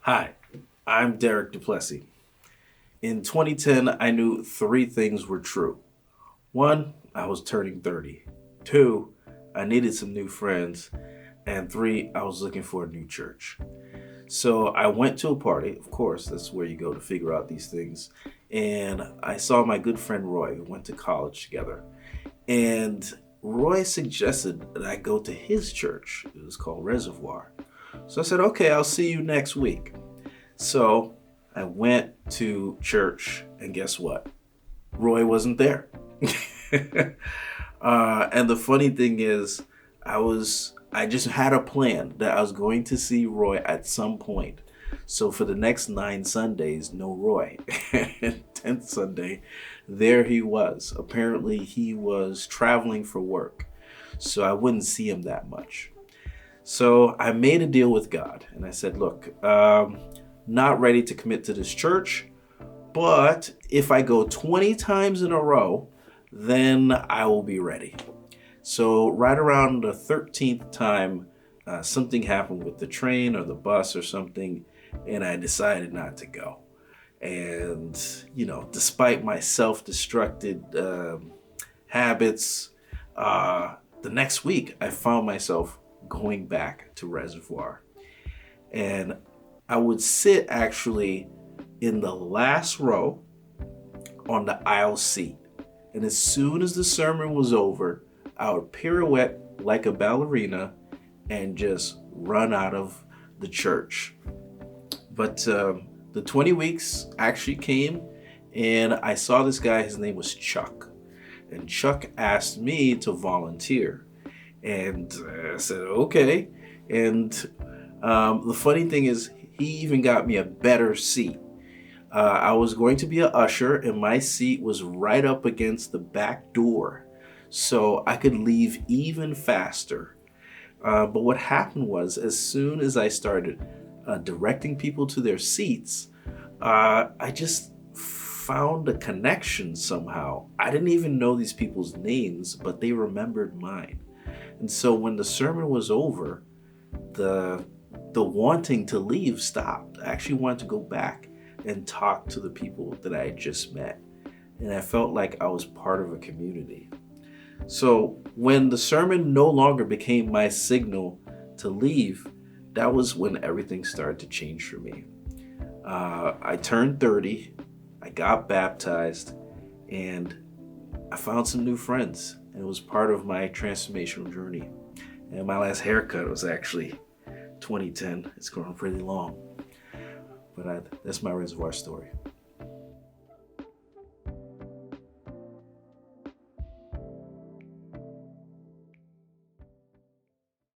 Hi, I'm Derrick Duplessy. In 2010, I knew three things were true. One, I was turning 30. Two, I needed some new friends. And three, I was looking for a new church. So I went to a party, of course, that's where you go to figure out these things. And I saw my good friend Roy, who went to college together. And Roy suggested that I go to his church. It was called Reservoir. So I said, okay, I'll see you next week. So I went to church, and guess what? Roy wasn't there. And the funny thing is, I just had a plan that I was going to see Roy at some point. So for the next 9 Sundays, no Roy. And 10th Sunday, there he was. Apparently, he was traveling for work, so I wouldn't see him that much. So I made a deal with God, and I said, "Look, not ready to commit to this church, but if I go 20 times in a row, then I will be ready." So right around the 13th time, something happened with the train or the bus or something, and I decided not to go. And, despite my self-destructed habits, the next week I found myself going back to Reservoir. And I would sit actually in the last row on the aisle seat. And as soon as the sermon was over, I would pirouette like a ballerina and just run out of the church. But the 20 weeks actually came, and I saw this guy. His name was Chuck. And Chuck asked me to volunteer. And I said, okay. And the funny thing is, he even got me a better seat. I was going to be an usher, and my seat was right up against the back door, so I could leave even faster. But what happened was, as soon as I started directing people to their seats, I just found a connection somehow. I didn't even know these people's names, but they remembered mine. And so when the sermon was over, the wanting to leave stopped. I actually wanted to go back and talk to the people that I had just met. And I felt like I was part of a community. So when the sermon no longer became my signal to leave, that was when everything started to change for me. I turned 30, I got baptized, and I found some new friends. And it was part of my transformational journey. And my last haircut was actually 2010. It's grown pretty long. But that's my Reservoir story.